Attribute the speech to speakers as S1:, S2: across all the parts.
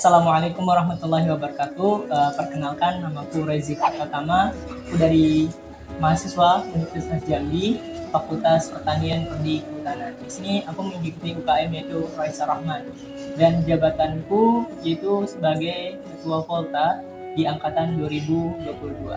S1: Assalamualaikum warahmatullahi wabarakatuh. Perkenalkan, namaku Rezik Pratama. Aku dari mahasiswa Universitas Jambi, Fakultas Pertanian Prodi Kehutanan. Di sini aku mengikuti UKM yaitu Raisa Rahman. Dan jabatanku yaitu sebagai Ketua Volta di angkatan 2022.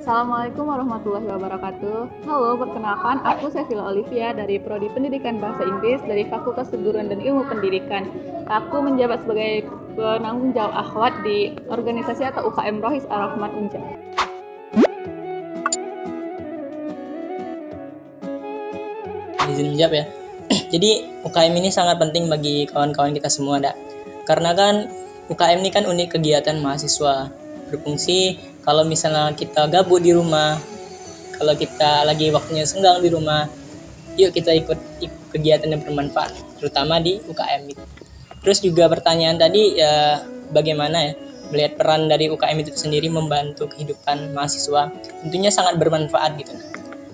S2: Assalamualaikum warahmatullahi wabarakatuh. Halo, perkenalkan, aku Sevilla Olivia dari Prodi Pendidikan Bahasa Inggris dari Fakultas Keguruan dan Ilmu Pendidikan. Aku menjabat sebagai penanggung jawab akhwat di organisasi atau UKM Rohis Ar-Rahman Unja.
S3: Izin menjawab ya. Jadi UKM ini sangat penting bagi kawan-kawan kita semua, karena kan UKM ini kan unit kegiatan mahasiswa, berfungsi kalau misalnya kita gabut di rumah, kalau kita lagi waktunya senggang di rumah, yuk kita ikut kegiatan yang bermanfaat, terutama di UKM itu. Terus juga pertanyaan tadi ya, bagaimana ya melihat peran dari UKM itu sendiri membantu kehidupan mahasiswa, tentunya sangat bermanfaat gitu.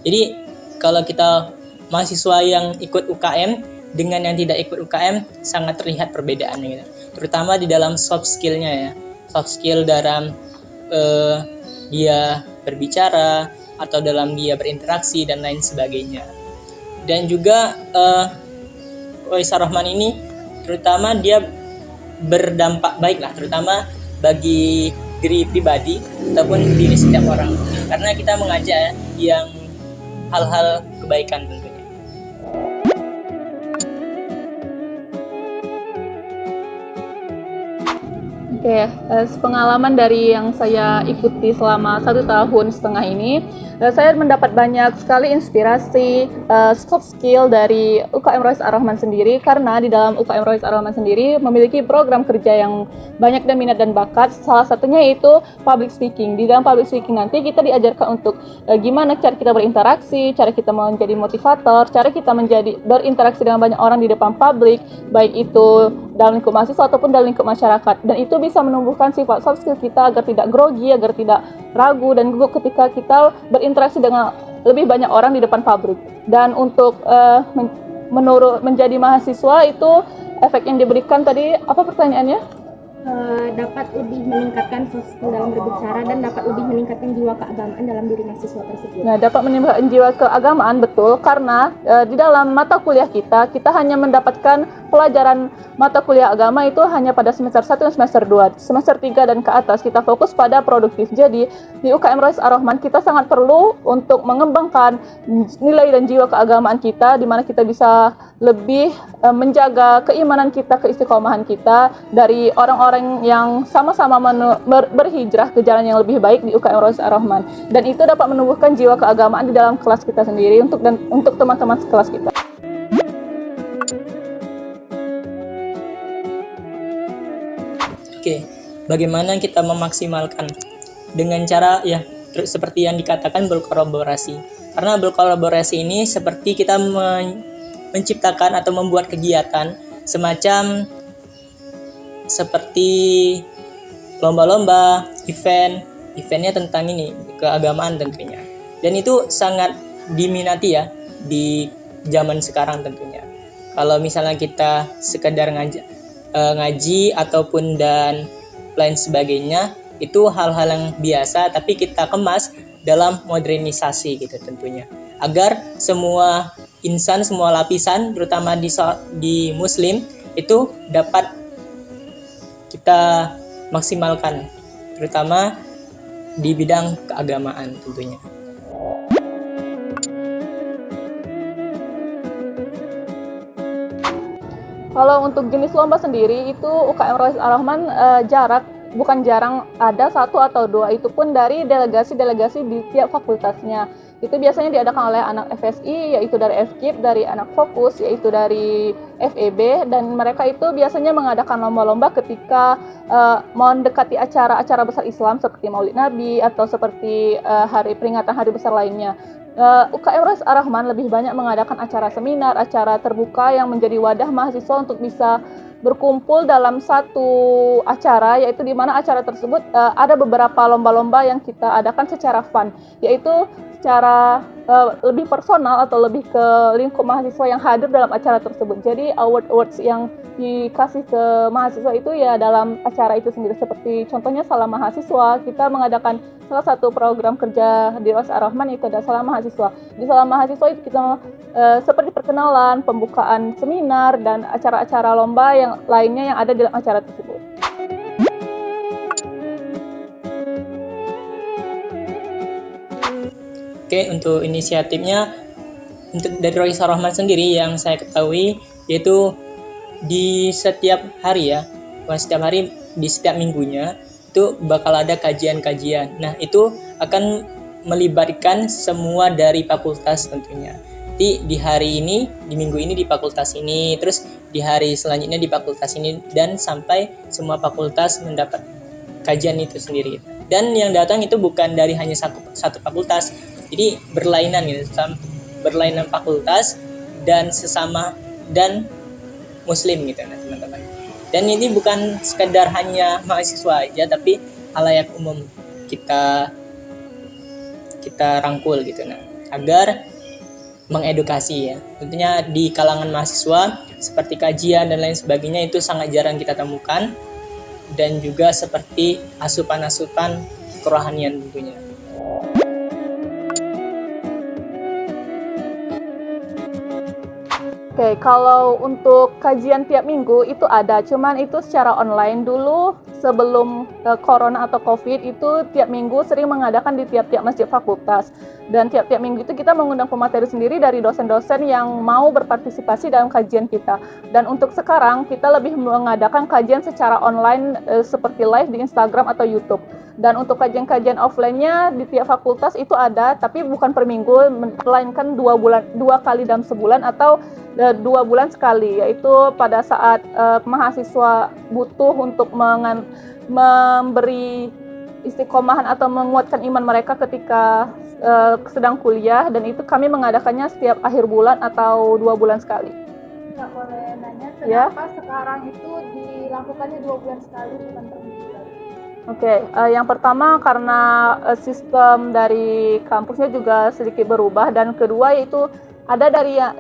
S3: Jadi kalau kita mahasiswa yang ikut UKM dengan yang tidak ikut UKM sangat terlihat perbedaannya gitu. Terutama di dalam soft skill-nya ya. Soft skill dalam dia berbicara atau dalam dia berinteraksi dan lain sebagainya. Dan juga Raisa Rahman ini terutama dia berdampak baik lah, terutama bagi diri pribadi ataupun diri setiap orang, karena kita mengajak yang hal-hal kebaikan tentunya.
S2: Oke, pengalaman dari yang saya ikuti selama 1,5 tahun ini, saya mendapat banyak sekali inspirasi, soft skill dari UKM Rohis Ar-Rahman sendiri, karena di dalam UKM Rohis Ar-Rahman sendiri memiliki program kerja yang banyak dan minat dan bakat. Salah satunya yaitu public speaking. Di dalam public speaking nanti kita diajarkan untuk gimana cara kita berinteraksi, cara kita menjadi motivator, cara kita menjadi berinteraksi dengan banyak orang di depan publik, baik itu dalam lingkup mahasiswa ataupun dalam lingkup masyarakat. Dan itu bisa menumbuhkan sifat soft skill kita agar tidak grogi, agar tidak ragu dan gugup ketika kita berinteraksi dengan lebih banyak orang di depan publik. Dan untuk menjadi mahasiswa itu efek yang diberikan tadi, apa pertanyaannya?
S4: Dapat lebih meningkatkan soft skill dalam berbicara dan dapat lebih meningkatkan jiwa keagamaan dalam diri mahasiswa tersebut.
S2: Nah, dapat meningkatkan jiwa keagamaan, betul, karena di dalam mata kuliah kita hanya mendapatkan pelajaran mata kuliah agama itu hanya pada semester 1 dan semester 2. Semester 3 dan ke atas kita fokus pada produktif. Jadi di UKM Rohis Ar-Rahman kita sangat perlu untuk mengembangkan nilai dan jiwa keagamaan kita, di mana kita bisa lebih menjaga keimanan kita, keistiqomahan kita dari orang-orang yang sama-sama berhijrah ke jalan yang lebih baik di UKM Rohis Ar-Rahman. Dan itu dapat menumbuhkan jiwa keagamaan di dalam kelas kita sendiri untuk teman-teman sekelas kita.
S3: Oke, bagaimana kita memaksimalkan dengan cara ya seperti yang dikatakan berkolaborasi. Karena berkolaborasi ini seperti kita menciptakan atau membuat kegiatan semacam seperti lomba-lomba, eventnya tentang ini, keagamaan tentunya. Dan itu sangat diminati ya di zaman sekarang tentunya. Kalau misalnya kita sekedar ngaji ataupun dan lain sebagainya, itu hal-hal yang biasa tapi kita kemas dalam modernisasi gitu tentunya, agar semua insan, semua lapisan terutama di muslim itu dapat kita maksimalkan, terutama di bidang keagamaan tentunya.
S2: Kalau untuk jenis lomba sendiri itu UKM Rohis Ar-Rahman bukan jarang ada 1 atau 2, itu pun dari delegasi-delegasi di tiap fakultasnya. Itu biasanya diadakan oleh anak FSI, yaitu dari FKIP, dari anak Fokus, yaitu dari FEB, dan mereka itu biasanya mengadakan lomba-lomba ketika mendekati acara-acara besar Islam seperti Maulid Nabi atau seperti peringatan hari besar lainnya. UKM Rohis Ar-Rahman lebih banyak mengadakan acara seminar, acara terbuka yang menjadi wadah mahasiswa untuk bisa berkumpul dalam satu acara, yaitu di mana acara tersebut ada beberapa lomba-lomba yang kita adakan secara fun, yaitu secara lebih personal atau lebih ke lingkup mahasiswa yang hadir dalam acara tersebut. Jadi awards yang dikasih ke mahasiswa itu ya dalam acara itu sendiri. Seperti contohnya Salam Mahasiswa, kita mengadakan salah satu program kerja di Rois Ar-Rahman itu ada Salam Mahasiswa. Di Salam Mahasiswa itu kita seperti perkenalan, pembukaan seminar, dan acara-acara lomba yang lainnya yang ada dalam acara tersebut.
S3: Oke, untuk inisiatifnya untuk dari Rois Ar-Rahman sendiri yang saya ketahui yaitu di setiap hari ya, setiap hari di setiap minggunya itu bakal ada kajian-kajian. Nah, itu akan melibatkan semua dari fakultas tentunya. Di hari ini, di minggu ini di fakultas ini, terus di hari selanjutnya di fakultas ini, dan sampai semua fakultas mendapat kajian itu sendiri. Dan yang datang itu bukan dari hanya satu fakultas, jadi berlainan gitu, berlainan fakultas dan sesama dan muslim gitu nah teman-teman. Dan ini bukan sekedar hanya mahasiswa aja, tapi halayak umum kita rangkul gitu nah, agar mengedukasi ya. Tentunya di kalangan mahasiswa seperti kajian dan lain sebagainya itu sangat jarang kita temukan, dan juga seperti asupan-asupan kerohanian tentunya.
S2: Oke, kalau untuk kajian tiap minggu itu ada, cuman itu secara online dulu sebelum corona atau covid itu tiap minggu sering mengadakan di tiap-tiap masjid fakultas. Dan tiap-tiap minggu itu kita mengundang pemateri sendiri dari dosen-dosen yang mau berpartisipasi dalam kajian kita. Dan untuk sekarang kita lebih mengadakan kajian secara online seperti live di Instagram atau YouTube. Dan untuk kajian-kajian offline-nya di tiap fakultas itu ada, tapi bukan per minggu, melainkan 2 kali dalam sebulan atau 2 bulan sekali, yaitu pada saat mahasiswa butuh untuk memberi istiqomahan atau menguatkan iman mereka ketika sedang kuliah, dan itu kami mengadakannya setiap akhir bulan atau 2 bulan sekali.
S5: Nggak boleh nanya
S2: Ya.
S5: kenapa sekarang itu dilakukannya 2 bulan sekali bukan per minggu?
S2: Oke, yang pertama karena sistem dari kampusnya juga sedikit berubah, dan kedua yaitu ada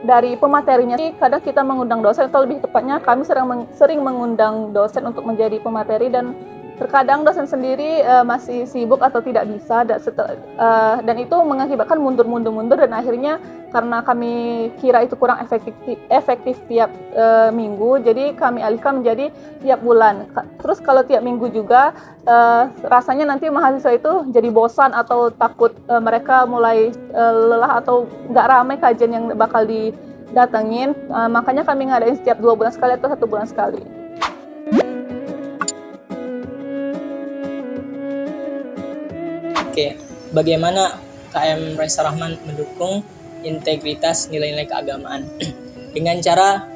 S2: dari pematerinya. Kadang kita mengundang dosen, atau lebih tepatnya kami sering mengundang dosen untuk menjadi pemateri, dan terkadang dosen sendiri masih sibuk atau tidak bisa, dan itu mengakibatkan mundur, dan akhirnya karena kami kira itu kurang efektif tiap minggu, jadi kami alihkan menjadi tiap bulan. Terus kalau tiap minggu juga rasanya nanti mahasiswa itu jadi bosan atau takut mereka mulai lelah atau nggak ramai kajian yang bakal didatengin, makanya kami ngadain setiap 2 bulan sekali atau 1 bulan sekali.
S3: Oke, bagaimana KM Rois Ar-Rahman mendukung integritas nilai-nilai keagamaan dengan cara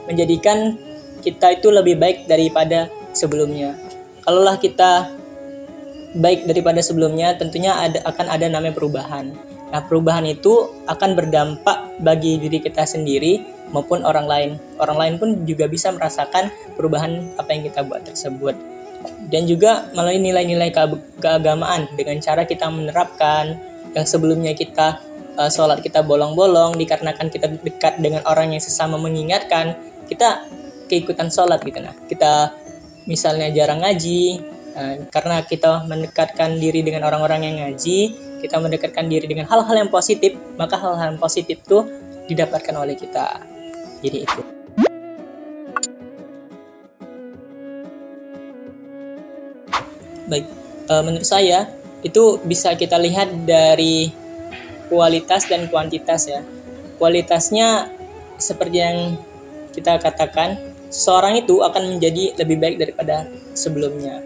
S3: menjadikan kita itu lebih baik daripada sebelumnya. Kalaulah kita baik daripada sebelumnya, tentunya akan ada namanya perubahan. Nah, perubahan itu akan berdampak bagi diri kita sendiri maupun orang lain. Orang lain pun juga bisa merasakan perubahan apa yang kita buat tersebut. Dan juga melalui nilai-nilai keagamaan dengan cara kita menerapkan yang sebelumnya kita sholat kita bolong-bolong, dikarenakan kita dekat dengan orang yang sesama mengingatkan, kita keikutan sholat gitu. Nah, kita misalnya jarang ngaji, karena kita mendekatkan diri dengan orang-orang yang ngaji, kita mendekatkan diri dengan hal-hal yang positif, maka hal-hal yang positif itu didapatkan oleh kita. Jadi itu. Baik, menurut saya itu bisa kita lihat dari kualitas dan kuantitas ya. Kualitasnya seperti yang kita katakan, seseorang itu akan menjadi lebih baik daripada sebelumnya.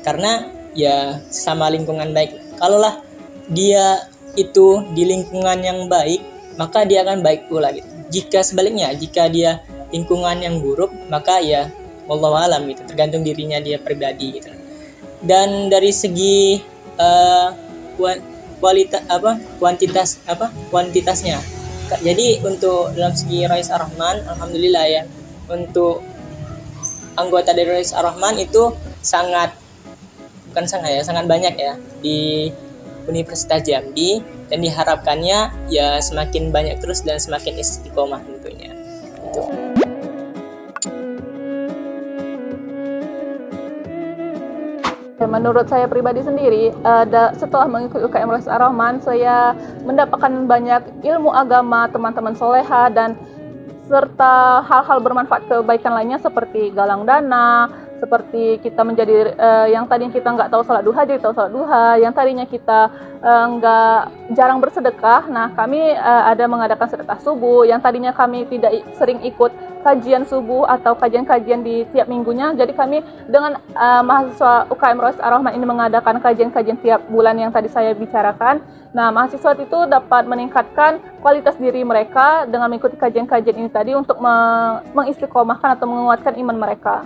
S3: Karena ya sama lingkungan baik. Kalaulah dia itu di lingkungan yang baik, maka dia akan baik pula gitu. Jika sebaliknya, jika dia lingkungan yang buruk, maka ya wallahu alam gitu, tergantung dirinya dia pribadi gitu. Dan dari segi kuantitasnya. Jadi untuk dalam segi Rois Ar-Rahman, alhamdulillah ya, untuk anggota dari Rois Ar-Rahman itu sangat banyak ya di Universitas Jambi. dan diharapkannya ya semakin banyak terus dan semakin istiqomah tentunya. Gitu.
S2: Menurut saya pribadi sendiri, setelah mengikuti UKM Rois Ar-Rahman, saya mendapatkan banyak ilmu agama, teman-teman soleha, dan serta hal-hal bermanfaat kebaikan lainnya seperti galang dana, seperti kita menjadi yang tadinya kita nggak tahu salat duha jadi tahu salat duha, yang tadinya kita nggak jarang bersedekah. Nah, kami ada mengadakan sedekah subuh, yang tadinya kami tidak sering ikut kajian subuh atau kajian-kajian di tiap minggunya. Jadi kami dengan mahasiswa UKM Rois Ar-Rahman ini mengadakan kajian-kajian tiap bulan yang tadi saya bicarakan. Nah, mahasiswa itu dapat meningkatkan kualitas diri mereka dengan mengikuti kajian-kajian ini tadi untuk mengistiqomahkan atau menguatkan iman mereka.